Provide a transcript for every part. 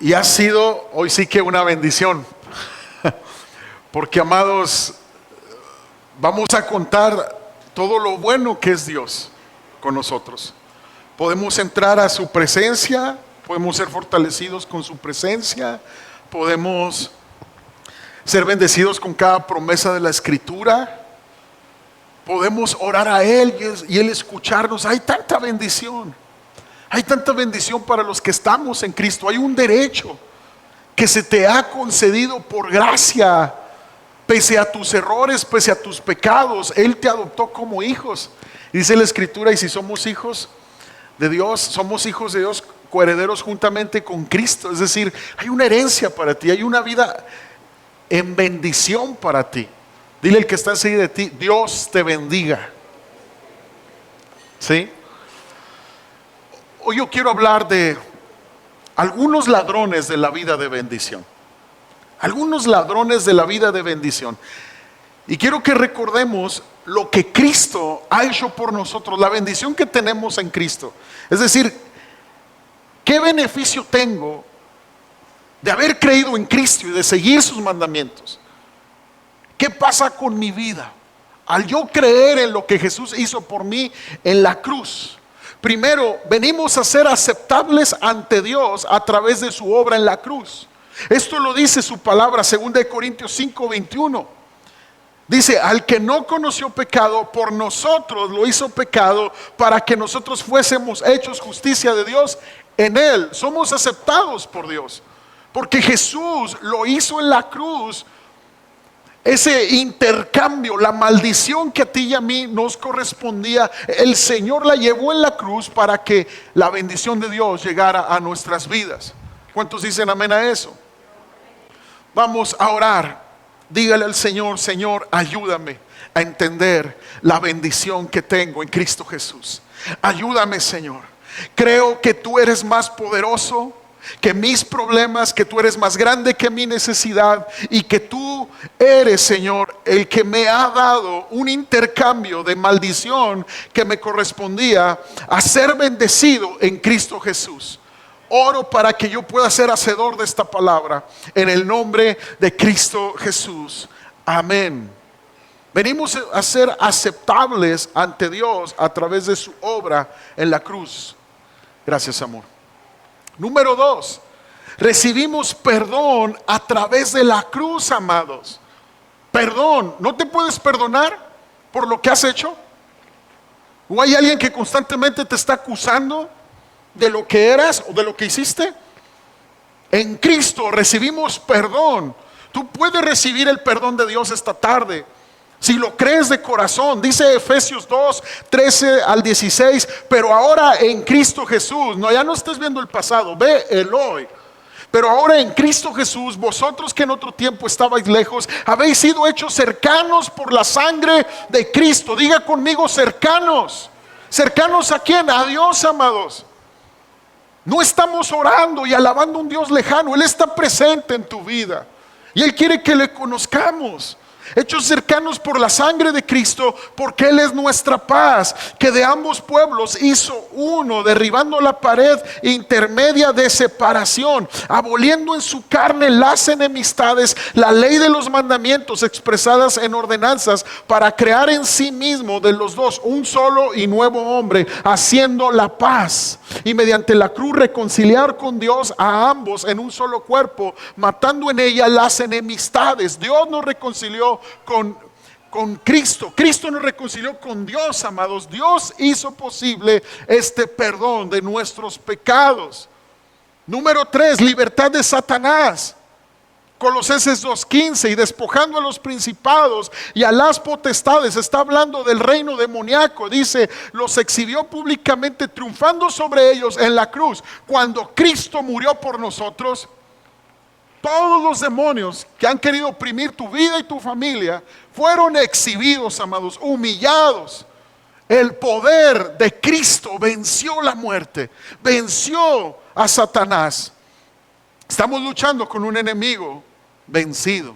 Y ha sido hoy sí que una bendición, porque amados, vamos a contar todo lo bueno que es Dios con nosotros. Podemos entrar a su presencia, podemos ser fortalecidos con su presencia, podemos ser bendecidos con cada promesa de la Escritura, podemos orar a Él y Él escucharnos. Hay tanta bendición. Hay tanta bendición para los que estamos en Cristo. Hay un derecho que se te ha concedido por gracia. Pese a tus errores, pese a tus pecados, Él te adoptó como hijos. Dice la Escritura, y si somos hijos de Dios, somos hijos de Dios, coherederos juntamente con Cristo. Es decir, hay una herencia para ti, hay una vida en bendición para ti. Dile al que está enseguida de ti, Dios te bendiga. ¿Sí? Hoy yo quiero hablar de algunos ladrones de la vida de bendición. Algunos ladrones de la vida de bendición. Y quiero que recordemos lo que Cristo ha hecho por nosotros, la bendición que tenemos en Cristo. Es decir, ¿qué beneficio tengo de haber creído en Cristo y de seguir sus mandamientos? ¿Qué pasa con mi vida al yo creer en lo que Jesús hizo por mí en la cruz? Primero, venimos a ser aceptables ante Dios a través de su obra en la cruz. Esto lo dice su palabra, 2 Corintios 5:21. Dice, al que no conoció pecado, por nosotros lo hizo pecado, para que nosotros fuésemos hechos justicia de Dios en Él. Somos aceptados por Dios, porque Jesús lo hizo en la cruz. Ese intercambio, la maldición que a ti y a mí nos correspondía, el Señor la llevó en la cruz para que la bendición de Dios llegara a nuestras vidas. ¿Cuántos dicen amén a eso? Vamos a orar. Dígale al Señor, Señor, ayúdame a entender la bendición que tengo en Cristo Jesús. Ayúdame, Señor. Creo que tú eres más poderoso que mis problemas, que tú eres más grande que mi necesidad y que tú eres, Señor, el que me ha dado un intercambio de maldición que me correspondía a ser bendecido en Cristo Jesús. Oro para que yo pueda ser hacedor de esta palabra en el nombre de Cristo Jesús. Amén. Venimos a ser aceptables ante Dios a través de su obra en la cruz. Gracias, amor. Número 2, recibimos perdón a través de la cruz, amados. Perdón. ¿No te puedes perdonar por lo que has hecho? ¿O hay alguien que constantemente te está acusando de lo que eras o de lo que hiciste? En Cristo recibimos perdón. Tú puedes recibir el perdón de Dios esta tarde si lo crees de corazón. Dice Efesios 2:13-16, pero ahora en Cristo Jesús, no, ya no estés viendo el pasado, ve el hoy. Pero ahora en Cristo Jesús, vosotros que en otro tiempo estabais lejos, habéis sido hechos cercanos por la sangre de Cristo. Diga conmigo, cercanos. ¿Cercanos a quién? A Dios, amados. No estamos orando y alabando a un Dios lejano. Él está presente en tu vida y Él quiere que le conozcamos. Hechos cercanos por la sangre de Cristo, porque Él es nuestra paz, que de ambos pueblos hizo uno, derribando la pared intermedia de separación, aboliendo en su carne las enemistades, la ley de los mandamientos expresadas en ordenanzas, para crear en sí mismo de los dos un solo y nuevo hombre, haciendo la paz, y mediante la cruz reconciliar con Dios a ambos en un solo cuerpo, matando en ella las enemistades. Dios nos reconcilió con Cristo. Cristo nos reconcilió con Dios, amados. Dios hizo posible este perdón de nuestros pecados. Número 3, libertad de Satanás. Colosenses 2:15, y despojando a los principados y a las potestades. Está hablando del reino demoníaco. Dice, los exhibió públicamente, triunfando sobre ellos en la cruz. Cuando Cristo murió por nosotros, todos los demonios que han querido oprimir tu vida y tu familia fueron exhibidos, amados, humillados. El poder de Cristo venció la muerte, venció a Satanás. Estamos luchando con un enemigo vencido.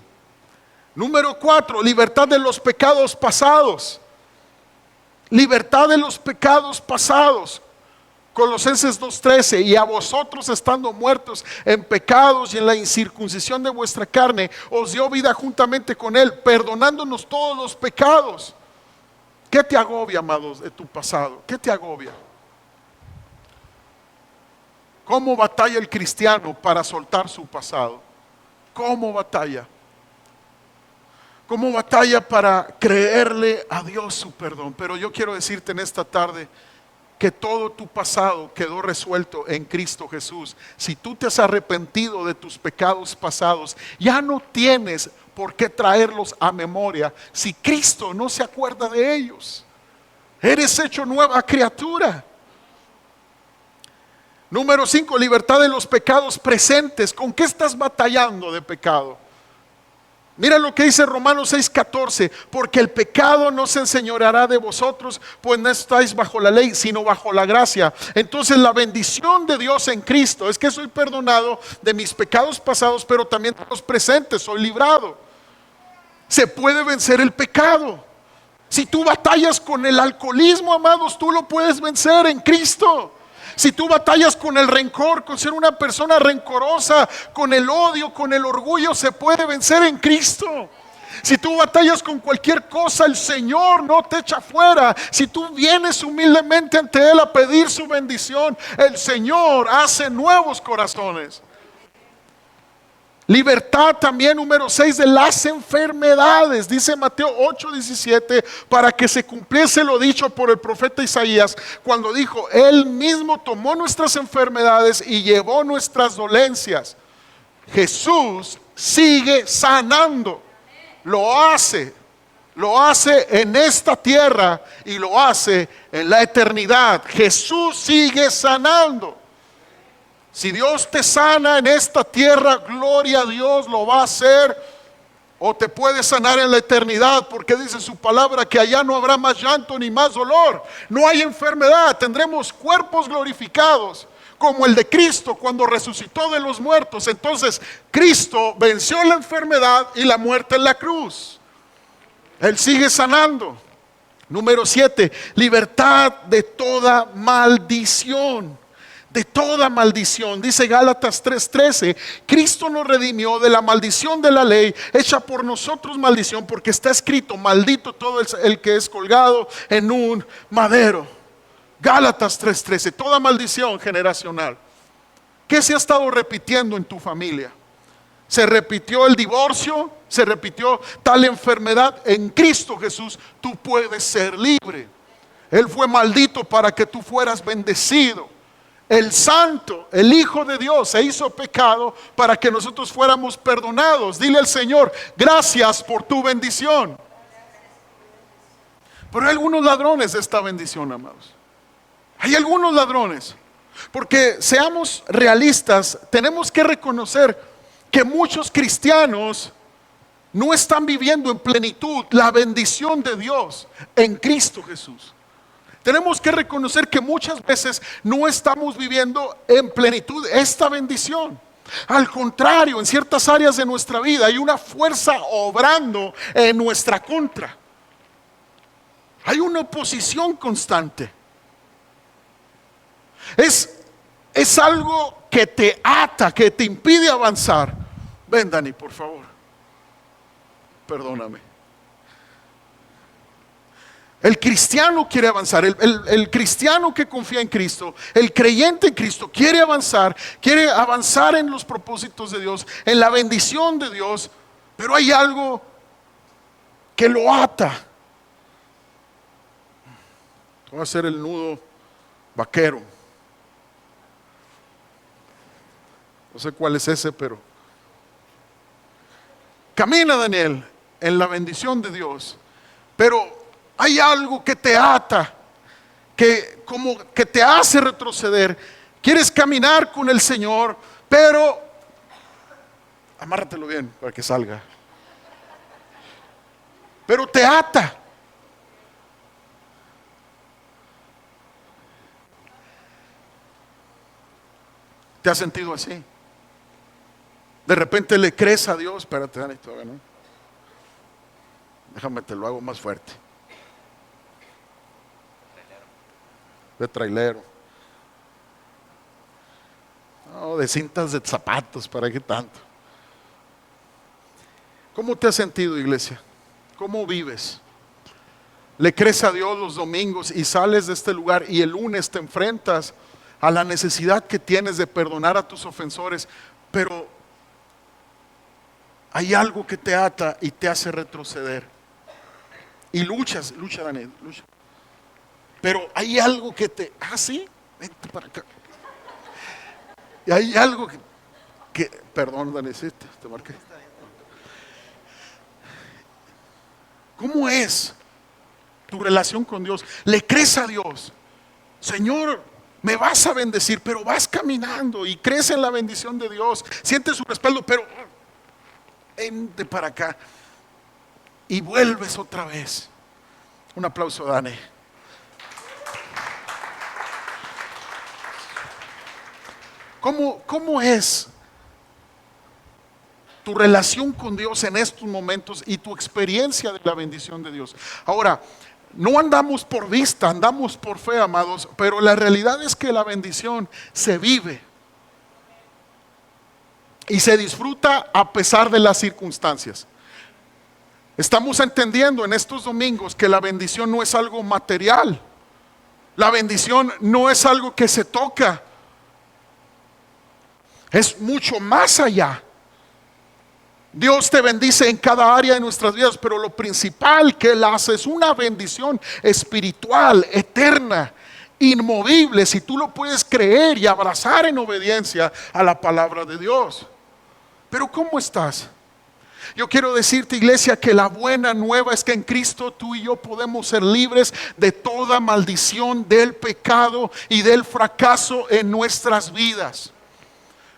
Número 4, libertad de los pecados pasados. Libertad de los pecados pasados. Colosenses 2:13, y a vosotros estando muertos en pecados y en la incircuncisión de vuestra carne, os dio vida juntamente con Él, perdonándonos todos los pecados. ¿Qué te agobia, amados, de tu pasado? ¿Qué te agobia? ¿Cómo batalla el cristiano para soltar su pasado? ¿Cómo batalla? ¿Cómo batalla para creerle a Dios su perdón? Pero yo quiero decirte en esta tarde que todo tu pasado quedó resuelto en Cristo Jesús. Si tú te has arrepentido de tus pecados pasados, ya no tienes por qué traerlos a memoria si Cristo no se acuerda de ellos. Eres hecho nueva criatura. Número 5, libertad de los pecados presentes. ¿Con qué estás batallando de pecado? Mira lo que dice Romanos 6:14, porque el pecado no se enseñoreará de vosotros, pues no estáis bajo la ley, sino bajo la gracia. Entonces la bendición de Dios en Cristo es que soy perdonado de mis pecados pasados, pero también de los presentes, soy librado. Se puede vencer el pecado. Si tú batallas con el alcoholismo, amados, tú lo puedes vencer en Cristo. Si tú batallas con el rencor, con ser una persona rencorosa, con el odio, con el orgullo, se puede vencer en Cristo. Si tú batallas con cualquier cosa, el Señor no te echa fuera. Si tú vienes humildemente ante Él a pedir su bendición, el Señor hace nuevos corazones. Libertad también, número 6, de las enfermedades. Dice Mateo 8:17, para que se cumpliese lo dicho por el profeta Isaías, cuando dijo, Él mismo tomó nuestras enfermedades y llevó nuestras dolencias. Jesús sigue sanando. Lo hace en esta tierra y lo hace en la eternidad. Jesús sigue sanando. Si Dios te sana en esta tierra, gloria a Dios, lo va a hacer. O te puede sanar en la eternidad, porque dice su palabra que allá no habrá más llanto ni más dolor. No hay enfermedad, tendremos cuerpos glorificados como el de Cristo cuando resucitó de los muertos. Entonces Cristo venció la enfermedad y la muerte en la cruz. Él sigue sanando. Número 7, libertad de toda maldición. De toda maldición, dice Gálatas 3:13, Cristo nos redimió de la maldición de la ley, hecha por nosotros maldición, porque está escrito, maldito todo el que es colgado en un madero. Gálatas 3:13, toda maldición generacional. ¿Qué se ha estado repitiendo en tu familia? Se repitió el divorcio, se repitió tal enfermedad. En Cristo Jesús tú puedes ser libre. Él fue maldito para que tú fueras bendecido. El santo, el Hijo de Dios, se hizo pecado para que nosotros fuéramos perdonados. Dile al Señor, gracias por tu bendición. Pero hay algunos ladrones de esta bendición, amados. Hay algunos ladrones. Porque seamos realistas, tenemos que reconocer que muchos cristianos no están viviendo en plenitud la bendición de Dios en Cristo Jesús. Tenemos que reconocer que muchas veces no estamos viviendo en plenitud esta bendición. Al contrario, en ciertas áreas de nuestra vida hay una fuerza obrando en nuestra contra. Hay una oposición constante. Es algo que te ata, que te impide avanzar. Ven, Dani, por favor. Perdóname. El cristiano quiere avanzar, el cristiano que confía en Cristo, el creyente en Cristo quiere avanzar en los propósitos de Dios, en la bendición de Dios, pero hay algo que lo ata. Voy a hacer el nudo vaquero. No sé cuál es ese, pero camina, Daniel, en la bendición de Dios, pero hay algo que te ata, que como que te hace retroceder. Quieres caminar con el Señor, pero amárratelo bien para que salga. Pero te ata. ¿Te has sentido así? De repente le crees a Dios. Espérate, Dani, todavía no. Déjame, te lo hago más fuerte. De trailero. cintas de zapatos, ¿para qué tanto? ¿Cómo te has sentido, iglesia? ¿Cómo vives? ¿Le crees a Dios los domingos y sales de este lugar y el lunes te enfrentas a la necesidad que tienes de perdonar a tus ofensores, pero hay algo que te ata y te hace retroceder? Y lucha Daniel, lucha. Pero hay algo que te... sí, vente para acá. Y hay algo perdón, Daniel, te marqué. ¿Cómo es tu relación con Dios? ¿Le crees a Dios? Señor, me vas a bendecir, pero vas caminando y crees en la bendición de Dios. Sientes su respaldo, pero vente para acá. Y vuelves otra vez. Un aplauso, Dani. ¿Cómo es tu relación con Dios en estos momentos y tu experiencia de la bendición de Dios? Ahora, no andamos por vista, andamos por fe, amados, pero la realidad es que la bendición se vive y se disfruta a pesar de las circunstancias. Estamos entendiendo en estos domingos que la bendición no es algo material. La bendición no es algo que se toca. Es mucho más allá. Dios te bendice en cada área de nuestras vidas, pero lo principal que Él hace es una bendición espiritual, eterna, inmovible, si tú lo puedes creer y abrazar en obediencia a la palabra de Dios. Pero ¿cómo estás? Yo quiero decirte, iglesia, que la buena nueva es que en Cristo tú y yo podemos ser libres de toda maldición del pecado y del fracaso en nuestras vidas.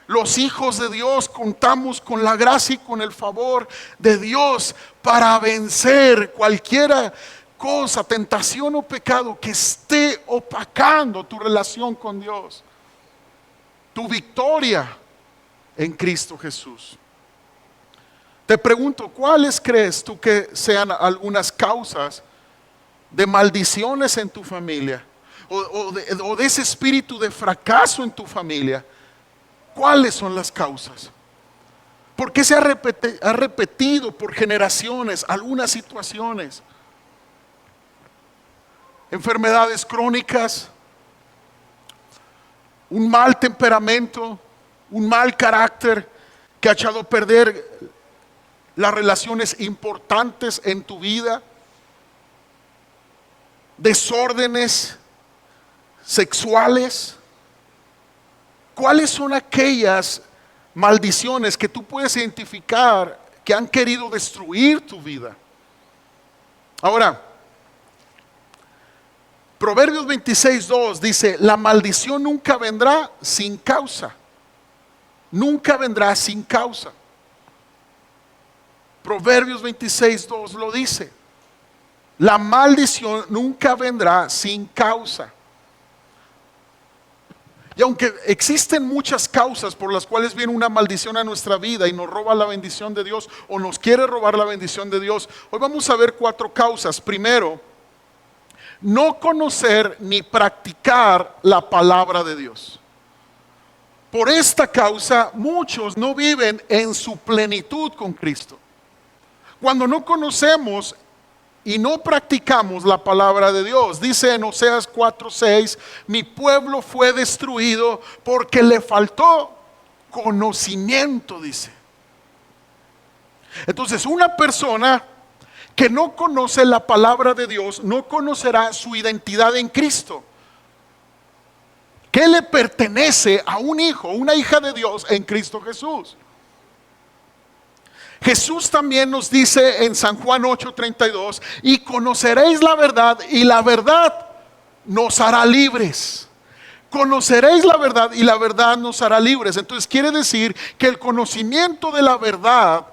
Los hijos de Dios contamos con la gracia y con el favor de Dios para vencer cualquier cosa, tentación o pecado que esté opacando tu relación con Dios. Tu victoria en Cristo Jesús. Te pregunto, ¿cuáles crees tú que sean algunas causas de maldiciones en tu familia? O de ese espíritu de fracaso en tu familia. ¿Cuáles son las causas? ¿Por qué se ha repetido por generaciones algunas situaciones? Enfermedades crónicas, un mal temperamento, un mal carácter que ha echado a perder las relaciones importantes en tu vida, desórdenes sexuales. ¿Cuáles son aquellas maldiciones que tú puedes identificar que han querido destruir tu vida? Ahora, Proverbios 26:2 dice: la maldición nunca vendrá sin causa. Nunca vendrá sin causa. Proverbios 26:2 lo dice. La maldición nunca vendrá sin causa. Y aunque existen muchas causas por las cuales viene una maldición a nuestra vida y nos roba la bendición de Dios o nos quiere robar la bendición de Dios, hoy vamos a ver 4 causas. Primero, no conocer ni practicar la palabra de Dios. Por esta causa, muchos no viven en su plenitud con Cristo. Cuando no conocemos y no practicamos la palabra de Dios, dice en Oseas 4:6, mi pueblo fue destruido porque le faltó conocimiento, dice. Entonces, una persona que no conoce la palabra de Dios no conocerá su identidad en Cristo. ¿Qué le pertenece a un hijo, una hija de Dios en Cristo Jesús? Jesús también nos dice en San Juan 8:32, y conoceréis la verdad y la verdad nos hará libres. Conoceréis la verdad y la verdad nos hará libres. Entonces quiere decir que el conocimiento de la verdad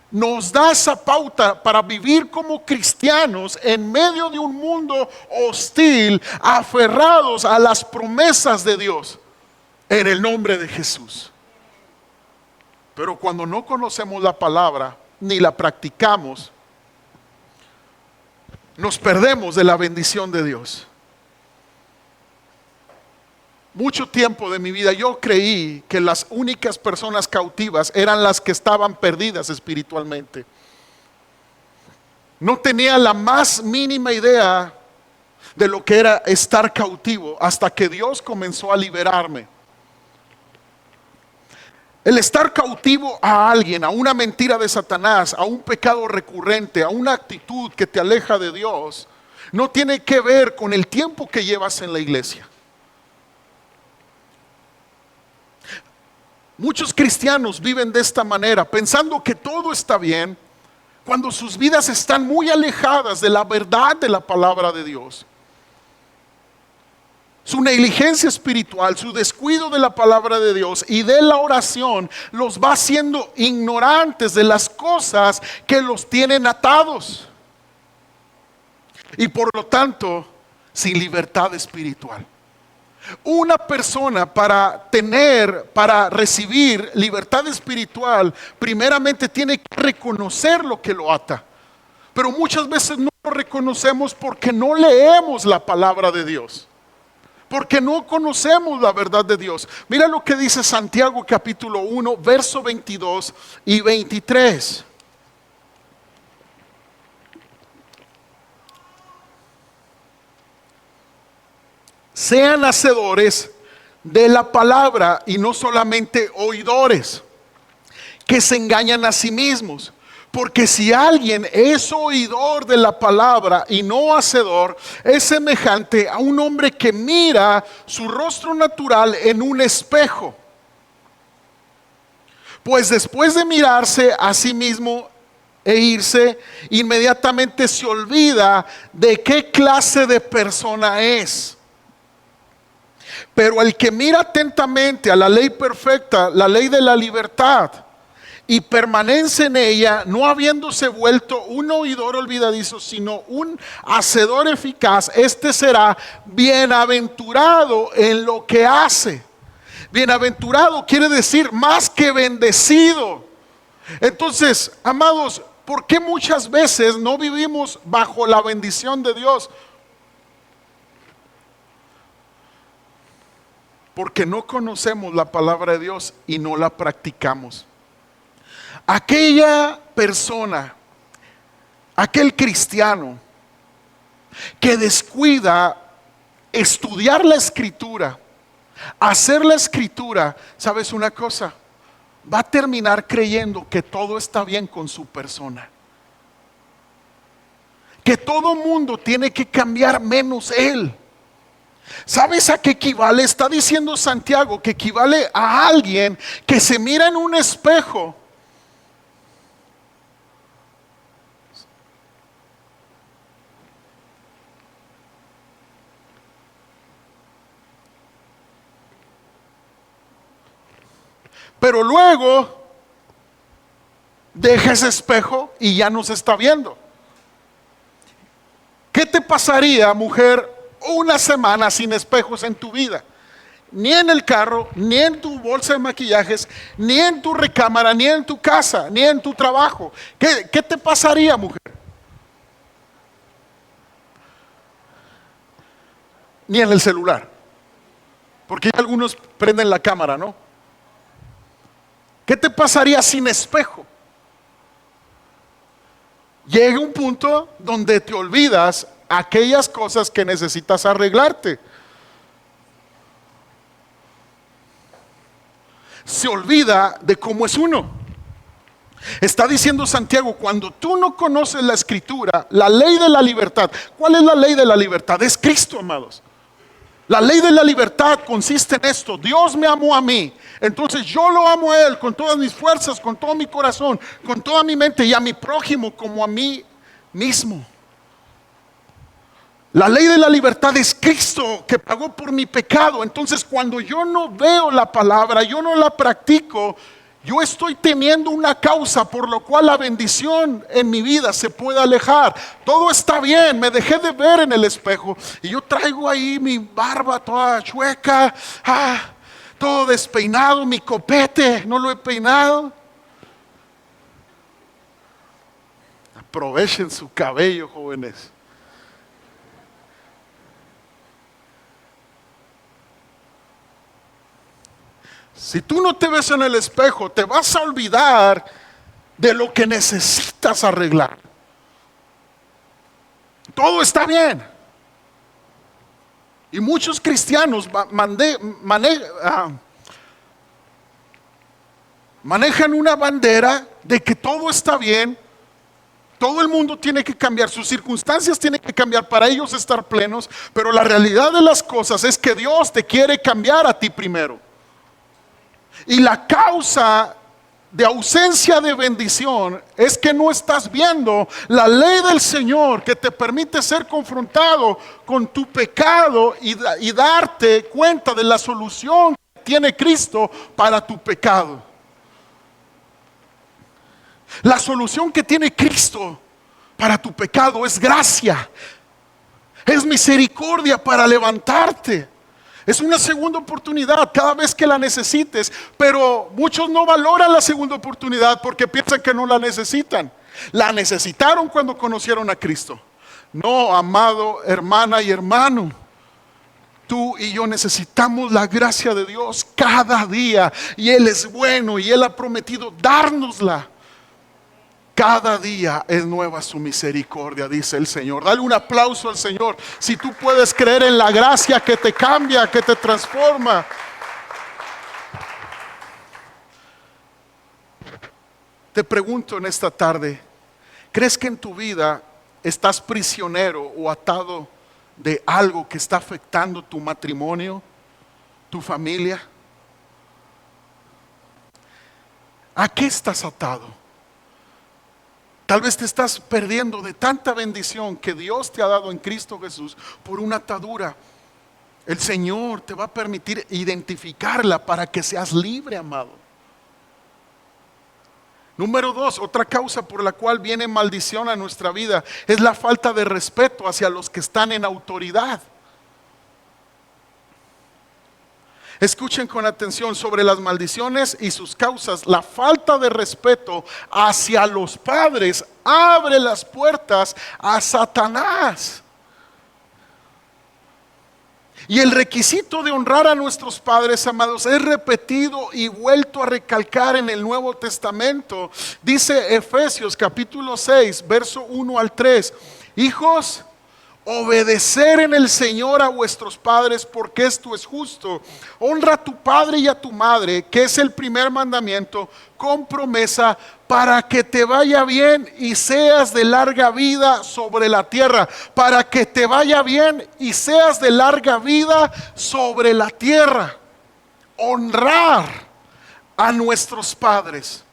nos da esa pauta para vivir como cristianos en medio de un mundo hostil, aferrados a las promesas de Dios en el nombre de Jesús. Pero cuando no conocemos la palabra ni la practicamos, nos perdemos de la bendición de Dios. mucho tiempo de mi vida yo creí que las únicas personas cautivas eran las que estaban perdidas espiritualmente. No tenía la más mínima idea de lo que era estar cautivo hasta que Dios comenzó a liberarme. El estar cautivo a alguien, a una mentira de Satanás, a un pecado recurrente, a una actitud que te aleja de Dios, no tiene que ver con el tiempo que llevas en la iglesia. Muchos cristianos viven de esta manera, pensando que todo está bien, cuando sus vidas están muy alejadas de la verdad de la palabra de Dios. Su negligencia espiritual, su descuido de la palabra de Dios y de la oración los va haciendo ignorantes de las cosas que los tienen atados. Y por lo tanto, sin libertad espiritual. Una persona para recibir libertad espiritual, primeramente tiene que reconocer lo que lo ata. Pero muchas veces no lo reconocemos porque no leemos la palabra de Dios. Porque no conocemos la verdad de Dios. Mira lo que dice Santiago capítulo 1, verso 22 y 23. Sean hacedores de la palabra y no solamente oidores, que se engañan a sí mismos. Porque si alguien es oidor de la palabra y no hacedor, es semejante a un hombre que mira su rostro natural en un espejo. Pues después de mirarse a sí mismo e irse, inmediatamente se olvida de qué clase de persona es. Pero el que mira atentamente a la ley perfecta, la ley de la libertad, y permanece en ella, no habiéndose vuelto un oidor olvidadizo, sino un hacedor eficaz, este será bienaventurado en lo que hace. Bienaventurado quiere decir más que bendecido. Entonces, amados, ¿por qué muchas veces no vivimos bajo la bendición de Dios? Porque no conocemos la palabra de Dios y no la practicamos. Aquella persona, aquel cristiano que descuida estudiar la escritura, hacer la escritura, ¿sabes una cosa? Va a terminar creyendo que todo está bien con su persona. Que todo mundo tiene que cambiar menos él. ¿Sabes a qué equivale? Está diciendo Santiago que equivale a alguien que se mira en un espejo. Pero luego deja ese espejo y ya no se está viendo. ¿Qué te pasaría, mujer, una semana sin espejos en tu vida? Ni en el carro, ni en tu bolsa de maquillajes, ni en tu recámara, ni en tu casa, ni en tu trabajo. ¿Qué te pasaría, mujer? Ni en el celular. Porque algunos prenden la cámara, ¿no? ¿Qué te pasaría sin espejo? Llega un punto donde te olvidas aquellas cosas que necesitas arreglarte. Se olvida de cómo es uno. Está diciendo Santiago, cuando tú no conoces la escritura, la ley de la libertad. ¿Cuál es la ley de la libertad? Es Cristo, amados. La ley de la libertad consiste en esto: Dios me amó a mí, entonces yo lo amo a Él con todas mis fuerzas, con todo mi corazón, con toda mi mente, y a mi prójimo como a mí mismo. La ley de la libertad es Cristo que pagó por mi pecado. Entonces cuando yo no veo la palabra, yo no la practico, yo estoy teniendo una causa por lo cual la bendición en mi vida se puede alejar. Todo está bien, me dejé de ver en el espejo y yo traigo ahí mi barba toda chueca, todo despeinado, mi copete no lo he peinado. Aprovechen su cabello, jóvenes. Si tú no te ves en el espejo, te vas a olvidar de lo que necesitas arreglar. Todo está bien. Y muchos cristianos manejan una bandera de que todo está bien. Todo el mundo tiene que cambiar, sus circunstancias tienen que cambiar para ellos estar plenos, pero la realidad de las cosas es que Dios te quiere cambiar a ti primero. Y la causa de ausencia de bendición es que no estás viendo la ley del Señor que te permite ser confrontado con tu pecado y darte cuenta de la solución que tiene Cristo para tu pecado. La solución que tiene Cristo para tu pecado es gracia, es misericordia para levantarte. Es una segunda oportunidad cada vez que la necesites, pero muchos no valoran la segunda oportunidad porque piensan que no la necesitan. La necesitaron cuando conocieron a Cristo. No, amado hermana y hermano, tú y yo necesitamos la gracia de Dios cada día, y Él es bueno y Él ha prometido dárnosla. Cada día es nueva su misericordia, dice el Señor. Dale un aplauso al Señor si tú puedes creer en la gracia que te cambia, que te transforma. Te pregunto en esta tarde, ¿crees que en tu vida estás prisionero o atado de algo que está afectando tu matrimonio, tu familia? ¿A qué estás atado? Tal vez te estás perdiendo de tanta bendición que Dios te ha dado en Cristo Jesús por una atadura. El Señor te va a permitir identificarla para que seas libre, amado. Número 2, otra causa por la cual viene maldición a nuestra vida es la falta de respeto hacia los que están en autoridad. Escuchen con atención sobre las maldiciones y sus causas. La falta de respeto hacia los padres abre las puertas a Satanás. Y el requisito de honrar a nuestros padres, amados, es repetido y vuelto a recalcar en el Nuevo Testamento. Dice Efesios capítulo 6, verso 1 al 3. Hijos, obedecer en el Señor a vuestros padres, porque esto es justo. Honra a tu padre y a tu madre, que es el primer mandamiento, con promesa, para que te vaya bien y seas de larga vida sobre la tierra. Para que te vaya bien y seas de larga vida sobre la tierra. Honrar a nuestros padres.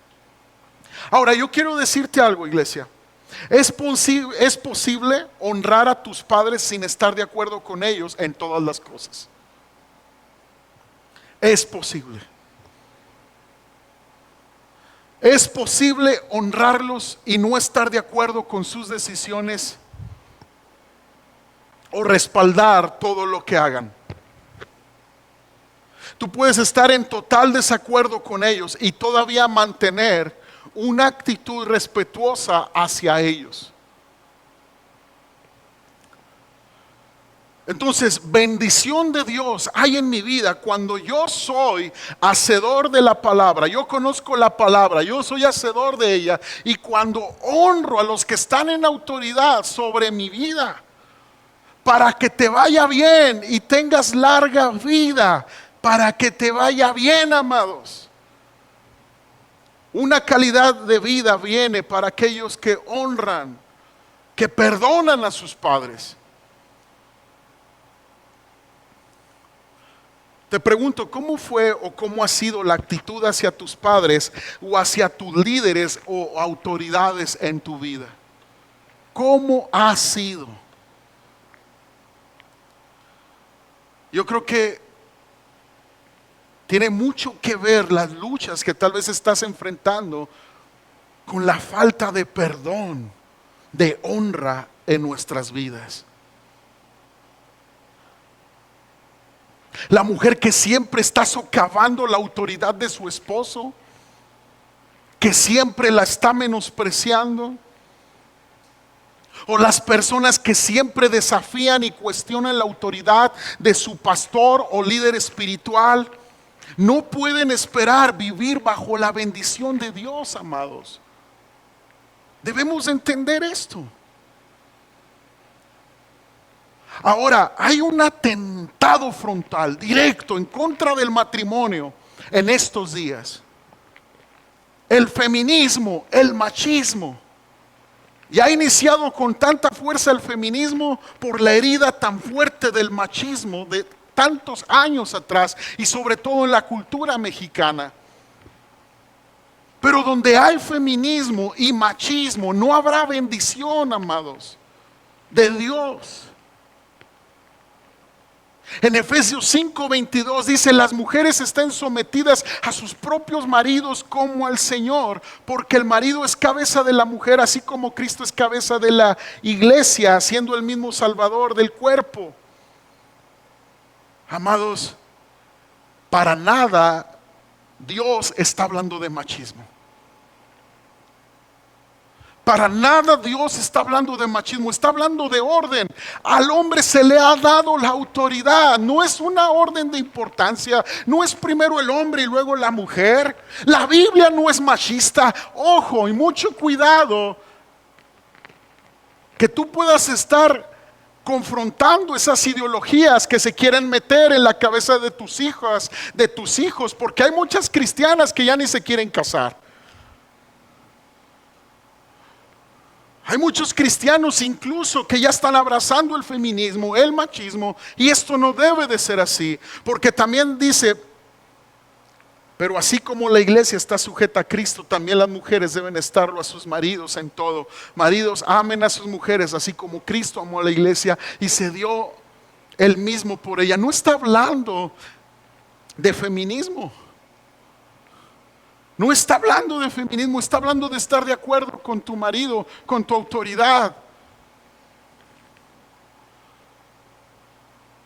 Ahora, yo quiero decirte algo, iglesia. Es posible honrar a tus padres sin estar de acuerdo con ellos en todas las cosas. Es posible. Es posible honrarlos y no estar de acuerdo con sus decisiones o respaldar todo lo que hagan. Tú puedes estar en total desacuerdo con ellos y todavía mantener una actitud respetuosa hacia ellos. Entonces, bendición de Dios hay en mi vida cuando yo soy hacedor de la palabra. Yo conozco la palabra, yo soy hacedor de ella, y cuando honro a los que están en autoridad sobre mi vida, para que te vaya bien y tengas larga vida, para que te vaya bien, amados. Una calidad de vida viene para aquellos que honran, que perdonan a sus padres. Te pregunto, ¿cómo fue o cómo ha sido la actitud hacia tus padres o hacia tus líderes o autoridades en tu vida? ¿Cómo ha sido? Yo creo que tiene mucho que ver las luchas que tal vez estás enfrentando con la falta de perdón, de honra en nuestras vidas. La mujer que siempre está socavando la autoridad de su esposo, que siempre la está menospreciando. O las personas que siempre desafían y cuestionan la autoridad de su pastor o líder espiritual. no pueden esperar vivir bajo la bendición de Dios, amados. Debemos entender esto. Ahora, hay un atentado frontal, directo, en contra del matrimonio en estos días. El feminismo, el machismo. Y ha iniciado con tanta fuerza el feminismo por la herida tan fuerte del machismo de tantos años atrás, y sobre todo en la cultura mexicana. Pero donde hay feminismo y machismo, no habrá bendición, amados, de Dios. En Efesios 5:22 dice: las mujeres estén sometidas a sus propios maridos como al Señor, porque el marido es cabeza de la mujer, así como Cristo es cabeza de la iglesia, siendo el mismo Salvador del cuerpo. Amados, para nada Dios está hablando de machismo. Para nada Dios está hablando de machismo, está hablando de orden. Al hombre se le ha dado la autoridad, no es una orden de importancia, no es primero el hombre y luego la mujer. La Biblia no es machista, ojo, y mucho cuidado que tú puedas estar confrontando esas ideologías que se quieren meter en la cabeza de tus hijos, porque hay muchas cristianas que ya ni se quieren casar. Hay muchos cristianos incluso que ya están abrazando el feminismo, el machismo, y esto no debe de ser así, porque también dice: pero así como la iglesia está sujeta a Cristo, también las mujeres deben estarlo a sus maridos en todo. Maridos, amen a sus mujeres, así como Cristo amó a la iglesia y se dio él mismo por ella. No está hablando de feminismo. No está hablando de feminismo, está hablando de estar de acuerdo con tu marido, con tu autoridad.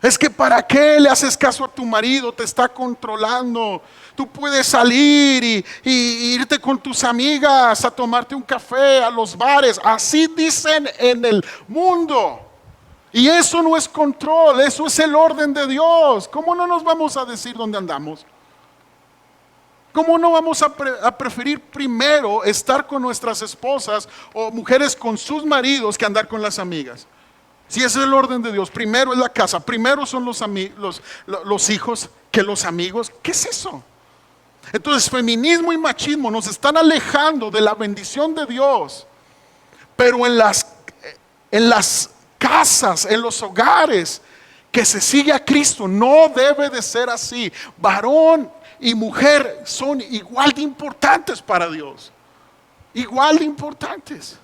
Es que ¿para qué le haces caso a tu marido? Te está controlando. Tú puedes salir y irte con tus amigas a tomarte un café, a los bares. Así dicen en el mundo. Y eso no es control, eso es el orden de Dios. ¿Cómo no nos vamos a decir dónde andamos? ¿Cómo no vamos a preferir primero estar con nuestras esposas o mujeres con sus maridos que andar con las amigas? Si ese es el orden de Dios, primero es la casa, primero son los hijos que los amigos. ¿Qué es eso? Entonces, feminismo y machismo nos están alejando de la bendición de Dios. Pero en las casas, en los hogares que se sigue a Cristo, no debe de ser así. Varón y mujer son igual de importantes para Dios. Igual de importantes.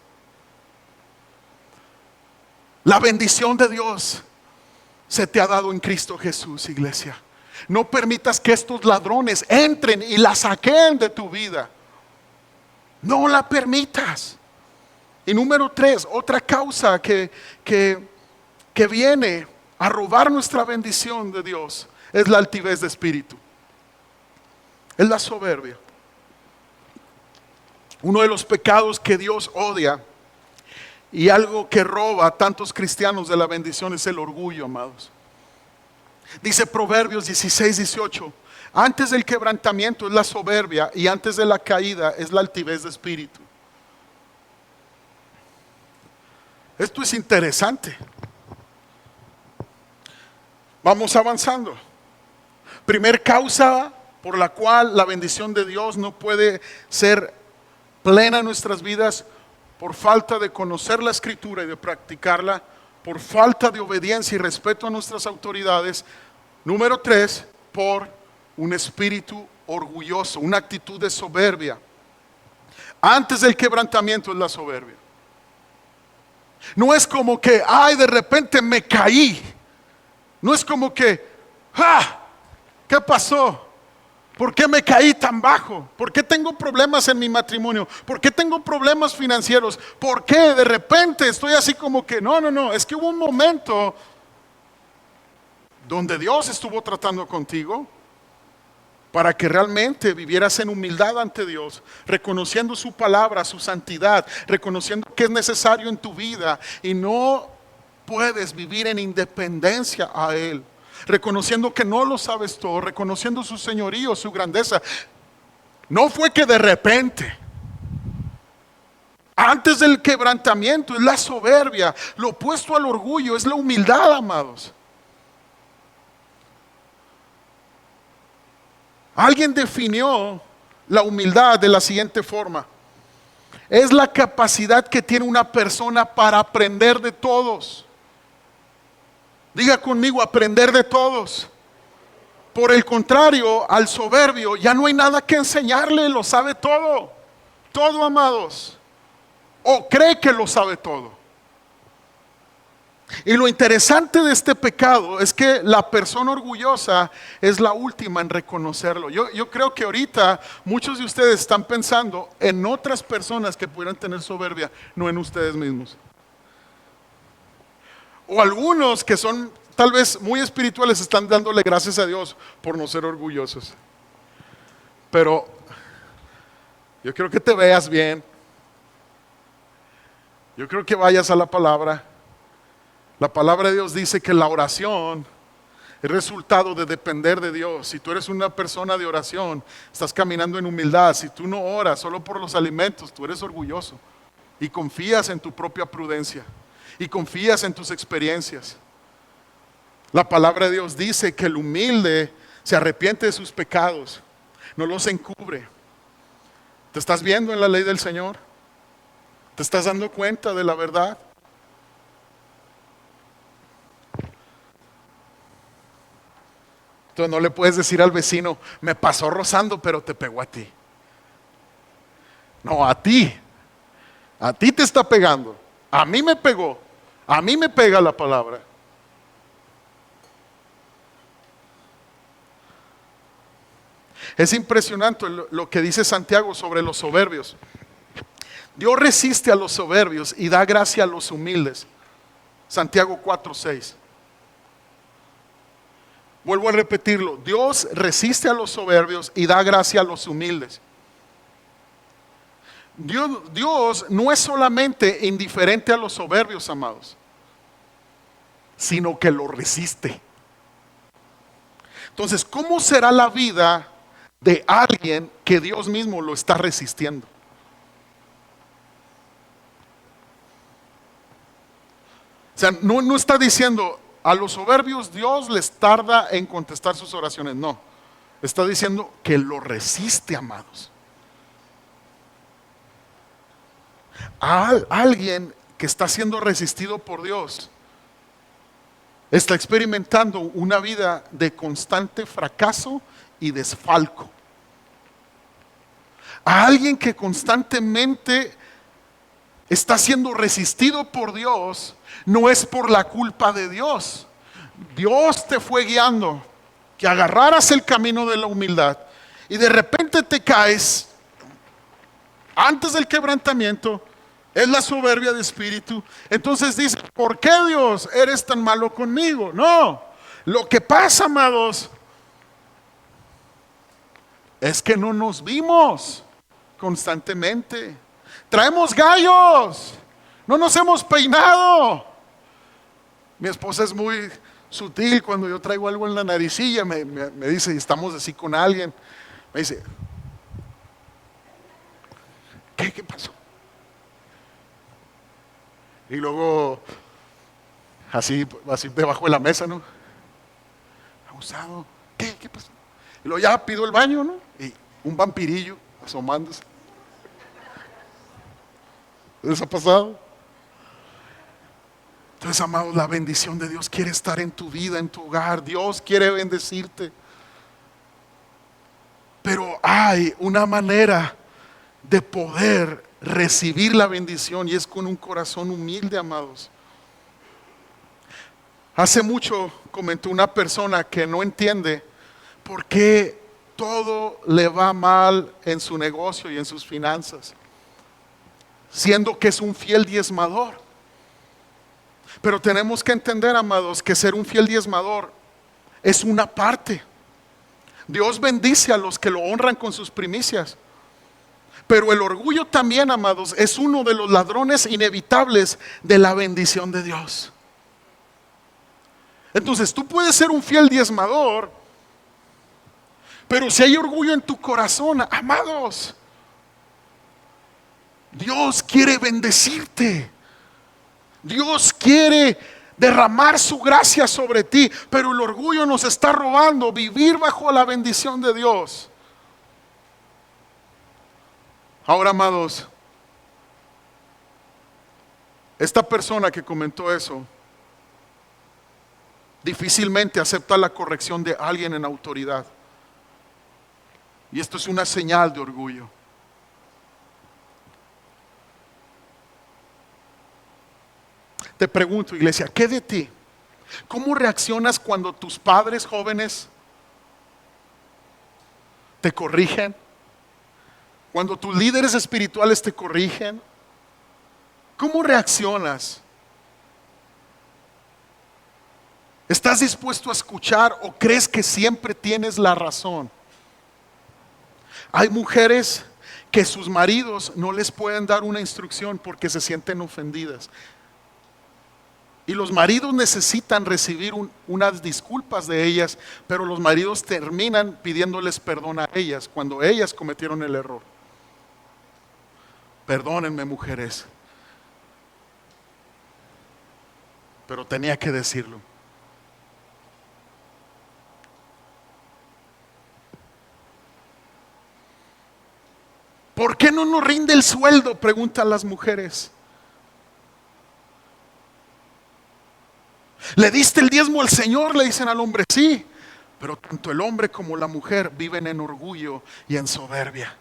La bendición de Dios se te ha dado en Cristo Jesús, iglesia. No permitas que estos ladrones entren y la saquen de tu vida. No la permitas. Y número 3, otra causa que viene a robar nuestra bendición de Dios es la altivez de espíritu. Es la soberbia. Uno de los pecados que Dios odia y algo que roba a tantos cristianos de la bendición es el orgullo, amados. Dice Proverbios 16:18: antes del quebrantamiento es la soberbia, y antes de la caída es la altivez de espíritu. Esto es interesante. Vamos avanzando. Primer causa por la cual la bendición de Dios no puede ser plena en nuestras vidas: por falta de conocer la Escritura y de practicarla, por falta de obediencia y respeto a nuestras autoridades. Número 3, por un espíritu orgulloso, una actitud de soberbia. Antes del quebrantamiento es la soberbia. No es como que, ay, de repente me caí. No es como que, ¿qué pasó? ¿Por qué me caí tan bajo? ¿Por qué tengo problemas en mi matrimonio? ¿Por qué tengo problemas financieros? ¿Por qué de repente estoy así como que no? Es que hubo un momento donde Dios estuvo tratando contigo para que realmente vivieras en humildad ante Dios, reconociendo su palabra, su santidad, reconociendo que es necesario en tu vida y no puedes vivir en independencia a Él. reconociendo que no lo sabes todo, reconociendo su señorío, su grandeza. No fue que de repente, antes del quebrantamiento es la soberbia, lo opuesto al orgullo es la humildad, amados. Alguien definió la humildad de la siguiente forma: es la capacidad que tiene una persona para aprender de todos. Diga conmigo, aprender de todos. Por el contrario, al soberbio ya no hay nada que enseñarle, lo sabe todo. Todo, amados. O cree que lo sabe todo. Y lo interesante de este pecado es que la persona orgullosa es la última en reconocerlo. Yo creo que ahorita muchos de ustedes están pensando en otras personas que pudieran tener soberbia, no en ustedes mismos. O algunos que son tal vez muy espirituales están dándole gracias a Dios por no ser orgullosos. Pero yo creo que te veas bien. Yo creo que vayas a la palabra. La palabra de Dios dice que la oración es resultado de depender de Dios. Si tú eres una persona de oración, estás caminando en humildad. Si tú no oras solo por los alimentos, tú eres orgulloso y confías en tu propia prudencia y confías en tus experiencias. La palabra de Dios dice que el humilde se arrepiente de sus pecados, no los encubre. ¿Te estás viendo en la ley del Señor? ¿Te estás dando cuenta de la verdad? Entonces no le puedes decir al vecino, me pasó rozando, pero te pegó a ti. No, a ti te está pegando. A mí me pegó, a mí me pega la palabra. Es impresionante lo que dice Santiago sobre los soberbios. Dios resiste a los soberbios y da gracia a los humildes. Santiago 4:6. Vuelvo a repetirlo, Dios resiste a los soberbios y da gracia a los humildes. Dios no es solamente indiferente a los soberbios, amados, sino que lo resiste. Entonces, ¿cómo será la vida de alguien que Dios mismo lo está resistiendo? O sea, no está diciendo a los soberbios Dios les tarda en contestar sus oraciones. No, está diciendo que lo resiste, amados. A alguien que está siendo resistido por Dios está experimentando una vida de constante fracaso y desfalco. A alguien que constantemente está siendo resistido por Dios, no es por la culpa de Dios. Dios te fue guiando, que agarraras el camino de la humildad y de repente te caes. Antes del quebrantamiento es la soberbia de espíritu. Entonces dices, ¿por qué, Dios, eres tan malo conmigo? No, lo que pasa, amados, es que no nos vimos constantemente. Traemos gallos, no nos hemos peinado. Mi esposa es muy sutil. Cuando yo traigo algo en la naricilla me dice, y estamos así con alguien, me dice, ¿qué pasó? Y luego así debajo de la mesa, ¿no? Abusado, ¿qué pasó? Y luego ya pido el baño, ¿no? Y un vampirillo asomándose. ¿Les ha pasado? Entonces, amados, la bendición de Dios quiere estar en tu vida, en tu hogar. Dios quiere bendecirte. Pero hay una manera de poder recibir la bendición y es con un corazón humilde, amados. Hace mucho comentó una persona que no entiende por qué todo le va mal en su negocio y en sus finanzas, siendo que es un fiel diezmador. Pero tenemos que entender, amados, que ser un fiel diezmador es una parte. Dios bendice a los que lo honran con sus primicias. Pero el orgullo también, amados, es uno de los ladrones inevitables de la bendición de Dios. Entonces tú puedes ser un fiel diezmador, pero si hay orgullo en tu corazón, amados, Dios quiere bendecirte. Dios quiere derramar su gracia sobre ti, pero el orgullo nos está robando vivir bajo la bendición de Dios. Ahora, amados, esta persona que comentó eso difícilmente acepta la corrección de alguien en autoridad. Y esto es una señal de orgullo. Te pregunto, iglesia, ¿qué de ti? ¿Cómo reaccionas cuando tus padres jóvenes te corrigen? Cuando tus líderes espirituales te corrigen, ¿cómo reaccionas? ¿Estás dispuesto a escuchar o crees que siempre tienes la razón? Hay mujeres que sus maridos no les pueden dar una instrucción porque se sienten ofendidas. Y los maridos necesitan recibir unas disculpas de ellas, pero los maridos terminan pidiéndoles perdón a ellas cuando ellas cometieron el error. Perdónenme, mujeres, pero tenía que decirlo. ¿Por qué no nos rinde el sueldo?, preguntan las mujeres. ¿Le diste el diezmo al Señor?, le dicen al hombre. Sí, pero tanto el hombre como la mujer viven en orgullo y en soberbia.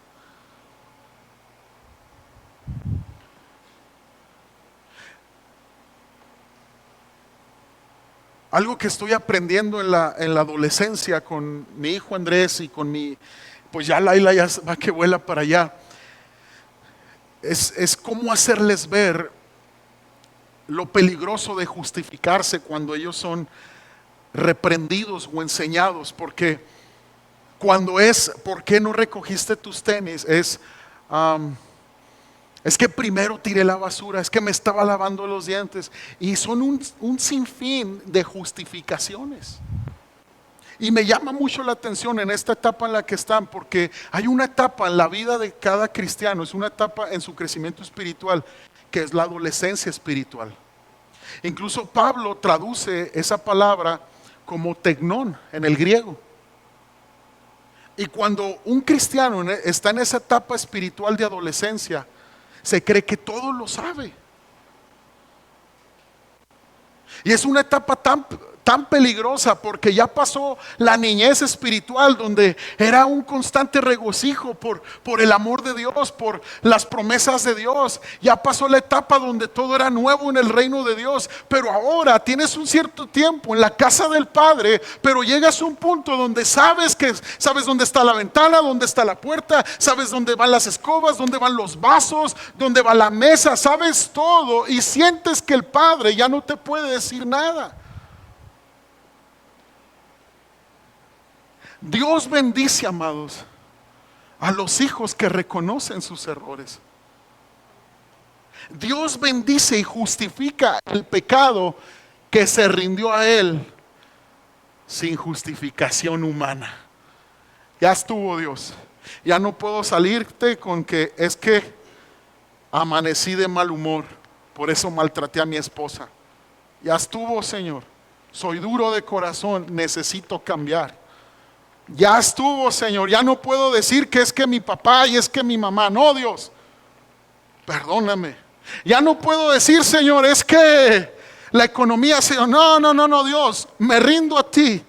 Algo que estoy aprendiendo en la adolescencia con mi hijo Andrés y con pues ya Laila ya va que vuela para allá, es cómo hacerles ver lo peligroso de justificarse cuando ellos son reprendidos o enseñados. Porque cuando es, ¿por qué no recogiste tus tenis?, es que primero tiré la basura, es que me estaba lavando los dientes. Y son un sinfín de justificaciones. Y me llama mucho la atención en esta etapa en la que están, porque hay una etapa en la vida de cada cristiano, es una etapa en su crecimiento espiritual, que es la adolescencia espiritual. Incluso Pablo traduce esa palabra como tecnón en el griego. Y cuando un cristiano está en esa etapa espiritual de adolescencia, se cree que todo lo sabe. Y es una etapa tan peligrosa, porque ya pasó la niñez espiritual, donde era un constante regocijo por el amor de Dios, por las promesas de Dios. Ya pasó la etapa donde todo era nuevo en el reino de Dios, pero ahora tienes un cierto tiempo en la casa del Padre, pero llegas a un punto donde sabes dónde está la ventana, dónde está la puerta, sabes dónde van las escobas, dónde van los vasos, dónde va la mesa, sabes todo, y sientes que el Padre ya no te puede decir nada. Dios bendice, amados, a los hijos que reconocen sus errores. Dios bendice y justifica el pecado que se rindió a Él sin justificación humana. Ya estuvo, Dios. Ya no puedo salirte con que es que amanecí de mal humor, por eso maltraté a mi esposa. Ya estuvo, Señor. Soy duro de corazón, necesito cambiar. Ya estuvo, Señor, ya no puedo decir que es que mi papá y es que mi mamá. No, Dios, perdóname. Ya no puedo decir, Señor, es que la economía, Señor. No, Dios, me rindo a ti.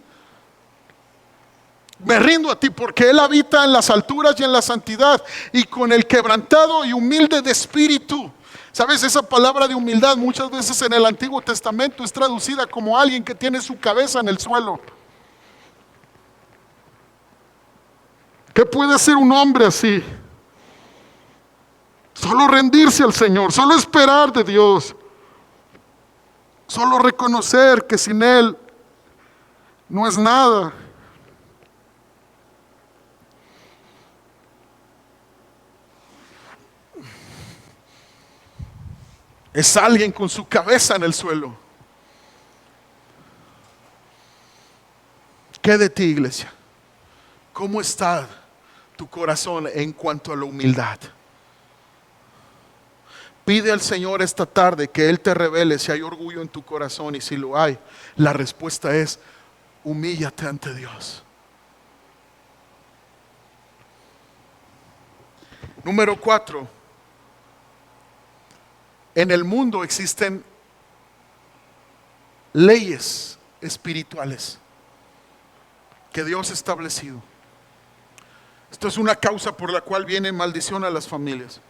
Me rindo a ti, porque Él habita en las alturas y en la santidad, y con el quebrantado y humilde de espíritu. ¿Sabes? Esa palabra de humildad muchas veces en el Antiguo Testamento es traducida como alguien que tiene su cabeza en el suelo. ¿Qué puede hacer un hombre así? Solo rendirse al Señor, solo esperar de Dios, solo reconocer que sin Él no es nada. Es alguien con su cabeza en el suelo. ¿Qué de ti, iglesia? ¿Cómo está tu corazón en cuanto a la humildad? Pide al Señor esta tarde que Él te revele si hay orgullo en tu corazón, y si lo hay, la respuesta es: humíllate ante Dios. Número 4. En el mundo existen leyes espirituales que Dios ha establecido. Esto es una causa por la cual viene maldición a las familias.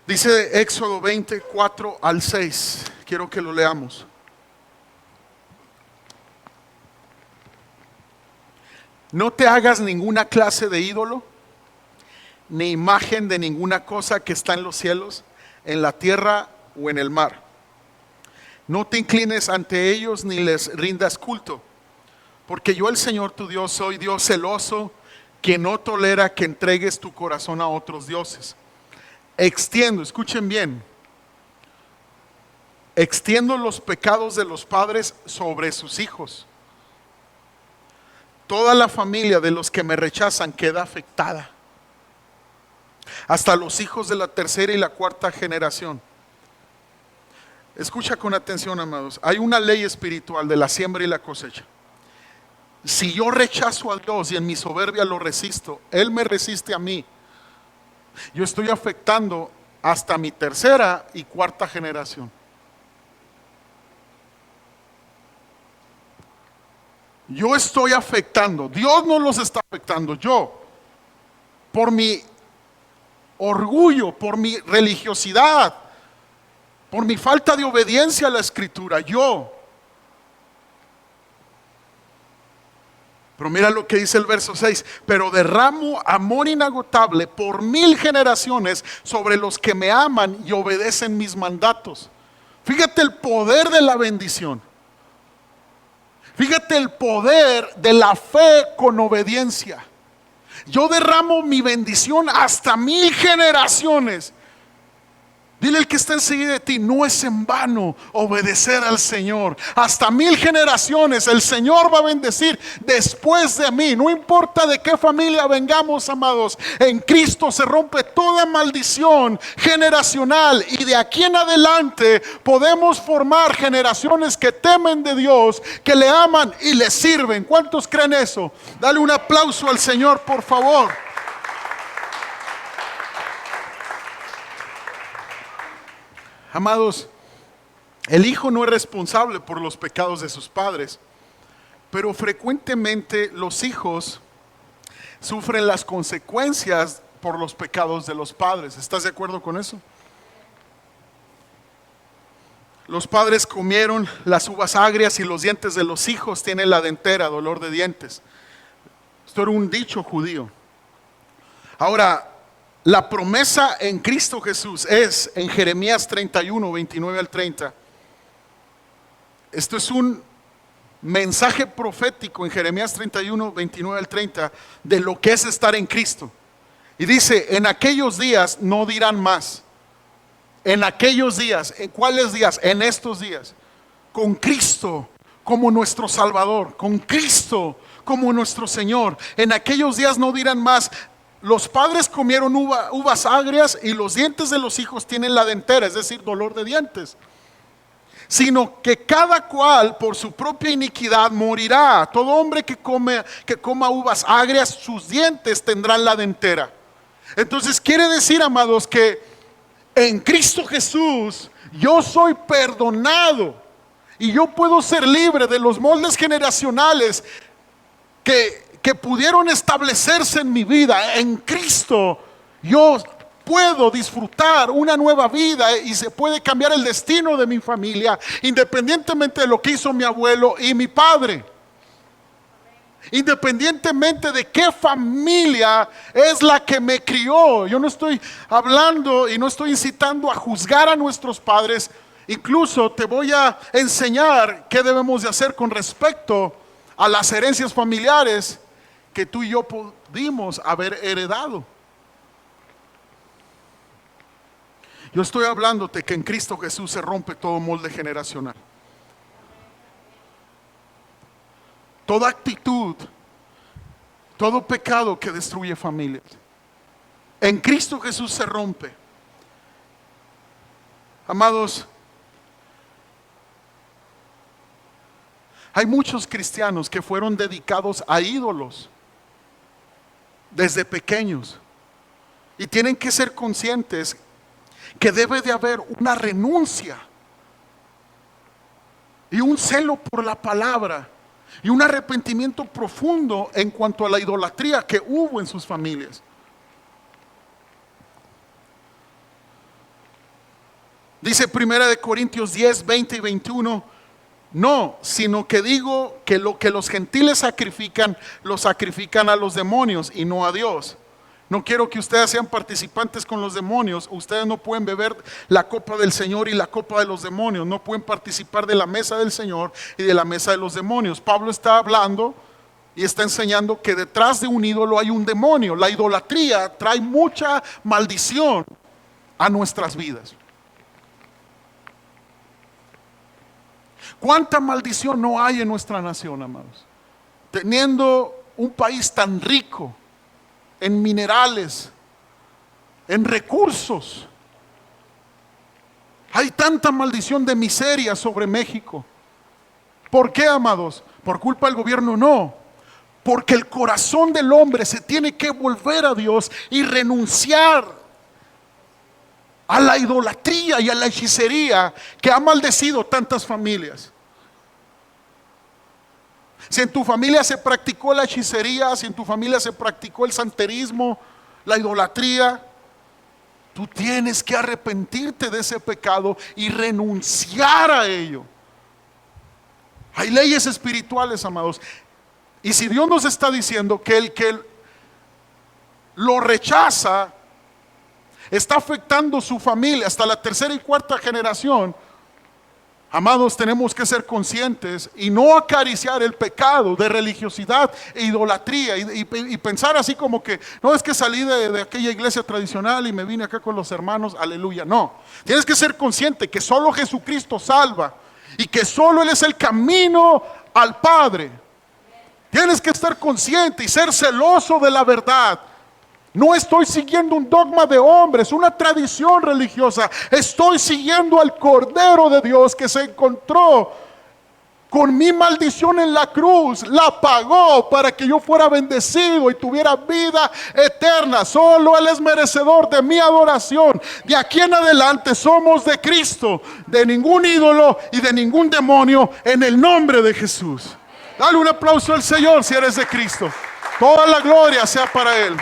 Dice Éxodo 24 al 6. Quiero que lo leamos. No te hagas ninguna clase de ídolo, ni imagen de ninguna cosa que está en los cielos, en la tierra o en el mar. No te inclines ante ellos ni les rindas culto, porque yo, el Señor tu Dios, soy Dios celoso, que no tolera que entregues tu corazón a otros dioses. Escuchen bien, extiendo los pecados de los padres sobre sus hijos. Toda la familia de los que me rechazan queda afectada, hasta los hijos de la tercera y la cuarta generación. Escucha con atención, amados. Hay una ley espiritual de la siembra y la cosecha. Si yo rechazo a Dios y en mi soberbia lo resisto, Él me resiste a mí. Yo estoy afectando hasta mi tercera y cuarta generación. Yo estoy afectando, Dios no los está afectando. Yo, por mi orgullo, por mi religiosidad, por mi falta de obediencia a la Escritura, Pero mira lo que dice el verso 6: pero derramo amor inagotable por 1000 generaciones sobre los que me aman y obedecen mis mandatos. Fíjate el poder de la bendición. Fíjate el poder de la fe con obediencia. Yo derramo mi bendición hasta 1000 generaciones. Dile al que está enseguida de ti: no es en vano obedecer al Señor. Hasta 1000 generaciones el Señor va a bendecir después de mí. No importa de qué familia vengamos, amados. En Cristo se rompe toda maldición generacional, y de aquí en adelante podemos formar generaciones que temen de Dios, que le aman y le sirven. ¿Cuántos creen eso? Dale un aplauso al Señor, por favor. Amados, el hijo no es responsable por los pecados de sus padres, pero frecuentemente los hijos sufren las consecuencias por los pecados de los padres. ¿Estás de acuerdo con eso? Los padres comieron las uvas agrias y los dientes de los hijos tienen la dentera, dolor de dientes. Esto era un dicho judío. Ahora, la promesa en Cristo Jesús es en Jeremías 31, 29 al 30. Esto es un mensaje profético en Jeremías 31, 29 al 30 de lo que es estar en Cristo. Y dice: en aquellos días no dirán más. En aquellos días, ¿en cuáles días? En estos días. Con Cristo como nuestro Salvador, con Cristo como nuestro Señor. En aquellos días no dirán más: los padres comieron uvas agrias y los dientes de los hijos tienen la dentera, es decir, dolor de dientes. Sino que cada cual por su propia iniquidad morirá. Todo hombre que coma uvas agrias, sus dientes tendrán la dentera. Entonces quiere decir, amados, que en Cristo Jesús yo soy perdonado y yo puedo ser libre de los moldes generacionales que pudieron establecerse en mi vida. En Cristo yo puedo disfrutar una nueva vida y se puede cambiar el destino de mi familia, independientemente de lo que hizo mi abuelo y mi padre, independientemente de qué familia es la que me crió. Yo no estoy hablando y no estoy incitando a juzgar a nuestros padres. Incluso te voy a enseñar qué debemos de hacer con respecto a las herencias familiares que tú y yo pudimos haber heredado. Yo estoy hablándote que en Cristo Jesús se rompe todo molde generacional. toda actitud, todo pecado que destruye familias. En Cristo Jesús se rompe. Amados, hay muchos cristianos que fueron dedicados a ídolos desde pequeños y tienen que ser conscientes que debe de haber una renuncia y un celo por la palabra y un arrepentimiento profundo en cuanto a la idolatría que hubo en sus familias. Dice 1 Corintios 10, 20 y 21, no, sino que digo que lo que los gentiles sacrifican, lo sacrifican a los demonios y no a Dios. No quiero que ustedes sean participantes con los demonios. Ustedes no pueden beber la copa del Señor y la copa de los demonios. No pueden participar de la mesa del Señor y de la mesa de los demonios. Pablo está hablando y está enseñando que detrás de un ídolo hay un demonio. La idolatría trae mucha maldición a nuestras vidas. ¿Cuánta maldición no hay en nuestra nación, amados? Teniendo un país tan rico en minerales, en recursos, hay tanta maldición de miseria sobre México. ¿Por qué, amados? ¿Por culpa del gobierno? No. Porque el corazón del hombre se tiene que volver a Dios y renunciar a la idolatría y a la hechicería que ha maldecido tantas familias. Si en tu familia se practicó la hechicería, si en tu familia se practicó el santerismo, la idolatría, tú tienes que arrepentirte de ese pecado y renunciar a ello. Hay leyes espirituales, amados. Y si Dios nos está diciendo que el que lo rechaza está afectando su familia hasta la tercera y cuarta generación, amados, tenemos que ser conscientes y no acariciar el pecado de religiosidad e idolatría y pensar así como que, no, es que salí de aquella iglesia tradicional y me vine acá con los hermanos, aleluya. No, tienes que ser consciente que solo Jesucristo salva y que solo Él es el camino al Padre. Tienes que estar consciente y ser celoso de la verdad. No estoy siguiendo un dogma de hombres, una tradición religiosa. Estoy siguiendo al Cordero de Dios que se encontró con mi maldición en la cruz. La pagó para que yo fuera bendecido y tuviera vida eterna. Solo Él es merecedor de mi adoración. De aquí en adelante somos de Cristo, de ningún ídolo y de ningún demonio, en el nombre de Jesús. Dale un aplauso al Señor si eres de Cristo. Toda la gloria sea para Él.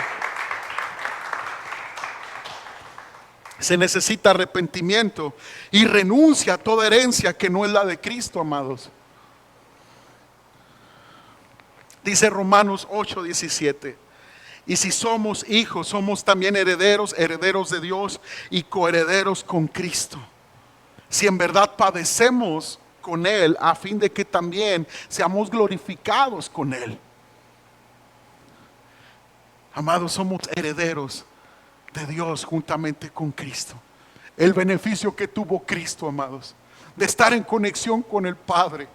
Se necesita arrepentimiento y renuncia a toda herencia que no es la de Cristo, amados. Dice Romanos 8:17. Y si somos hijos, somos también herederos, herederos de Dios y coherederos con Cristo. Si en verdad padecemos con Él, a fin de que también seamos glorificados con Él. Amados, somos herederos de Dios juntamente con Cristo. El beneficio que tuvo Cristo, amados, de estar en conexión con el Padre.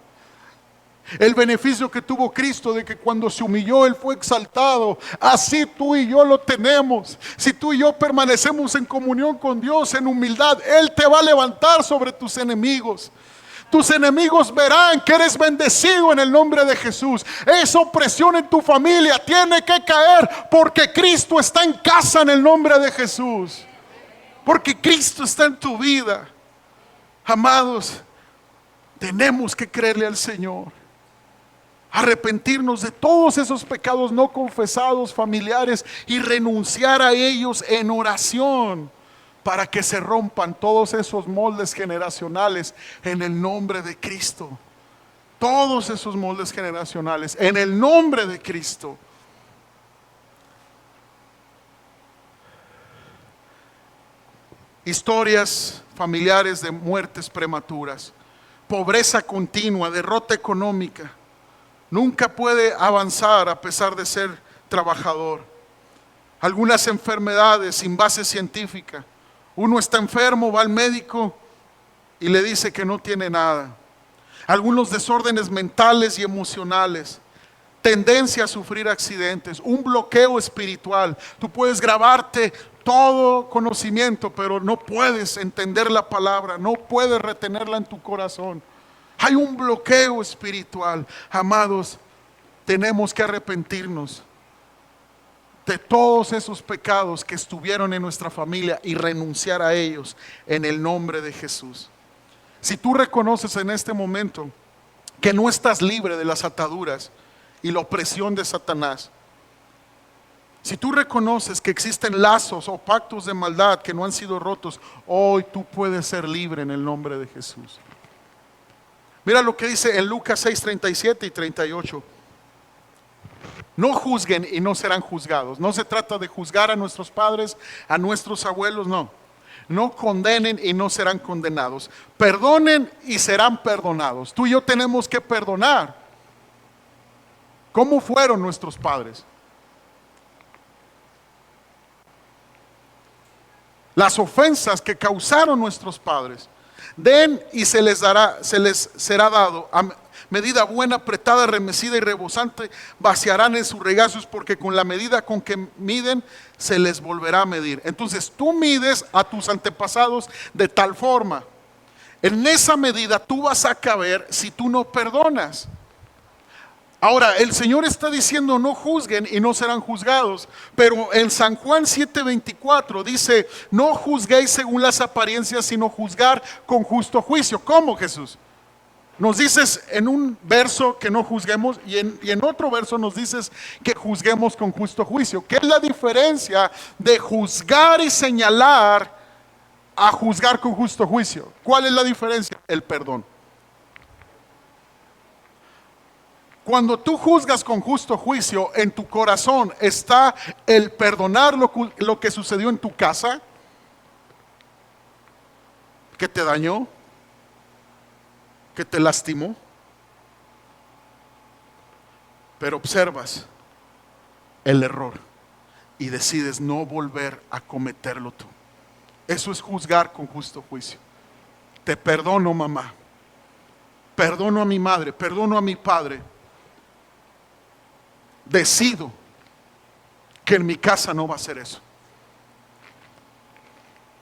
El beneficio que tuvo Cristo de que cuando se humilló Él fue exaltado. Así tú y yo lo tenemos. Si tú y yo permanecemos en comunión con Dios en humildad, Él te va a levantar sobre tus enemigos. Tus enemigos verán que eres bendecido en el nombre de Jesús. Esa opresión en tu familia tiene que caer porque Cristo está en casa en el nombre de Jesús. Porque Cristo está en tu vida. Amados, tenemos que creerle al Señor. Arrepentirnos de todos esos pecados no confesados familiares y renunciar a ellos en oración, para que se rompan todos esos moldes generacionales en el nombre de Cristo. Todos esos moldes generacionales en el nombre de Cristo. Historias familiares de muertes prematuras, pobreza continua, derrota económica. Nunca puede avanzar a pesar de ser trabajador. Algunas enfermedades sin base científica. Uno está enfermo, va al médico y le dice que no tiene nada. Algunos desórdenes mentales y emocionales. tendencia a sufrir accidentes, un bloqueo espiritual. Tú puedes grabarte todo conocimiento, pero no puedes entender la palabra, no puedes retenerla en tu corazón. Hay un bloqueo espiritual. Amados, tenemos que arrepentirnos de todos esos pecados que estuvieron en nuestra familia y renunciar a ellos en el nombre de Jesús. Si tú reconoces en este momento que no estás libre de las ataduras y la opresión de Satanás, si tú reconoces que existen lazos o pactos de maldad que no han sido rotos, hoy tú puedes ser libre en el nombre de Jesús. Mira lo que dice en Lucas 6, 37 y 38. No juzguen y no serán juzgados. No se trata de juzgar a nuestros padres, a nuestros abuelos, no. No condenen y no serán condenados. Perdonen y serán perdonados. Tú y yo tenemos que perdonar. ¿Cómo fueron nuestros padres? Las ofensas que causaron nuestros padres. Den y se les será dado. Medida buena, apretada, remecida y rebosante, vaciarán en sus regazos, porque con la medida con que miden, se les volverá a medir. Entonces tú mides a tus antepasados de tal forma. En esa medida tú vas a caber si tú no perdonas. Ahora, el Señor está diciendo no juzguen y no serán juzgados. Pero en San Juan 7:24 dice, no juzguéis según las apariencias, sino juzgar con justo juicio. ¿Cómo, Jesús? Nos dices en un verso que no juzguemos y en otro verso nos dices que juzguemos con justo juicio. ¿Qué es la diferencia de juzgar y señalar a juzgar con justo juicio? ¿Cuál es la diferencia? El perdón. Cuando tú juzgas con justo juicio, en tu corazón está el perdonar lo que sucedió en tu casa, que te dañó, que te lastimó, pero observas el error y decides no volver a cometerlo tú. Eso es juzgar con justo juicio. Te perdono, mamá, perdono a mi madre, perdono a mi padre. Decido que en mi casa no va a ser eso.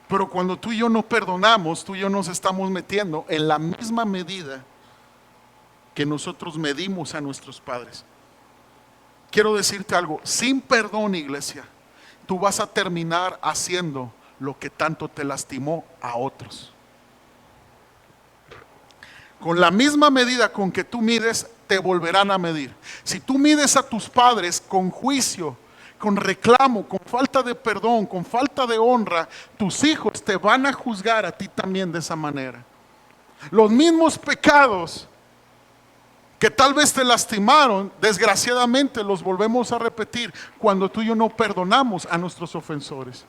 Pero cuando tú y yo no perdonamos, tú y yo nos estamos metiendo en la misma medida que nosotros medimos a nuestros padres. Quiero decirte algo, sin perdón, iglesia, tú vas a terminar haciendo lo que tanto te lastimó a otros. Con la misma medida con que tú mides, te volverán a medir. Si tú mides a tus padres con juicio, con reclamo, con falta de perdón, con falta de honra, tus hijos te van a juzgar a ti también de esa manera. Los mismos pecados que tal vez te lastimaron, desgraciadamente los volvemos a repetir cuando tú y yo no perdonamos a nuestros ofensores.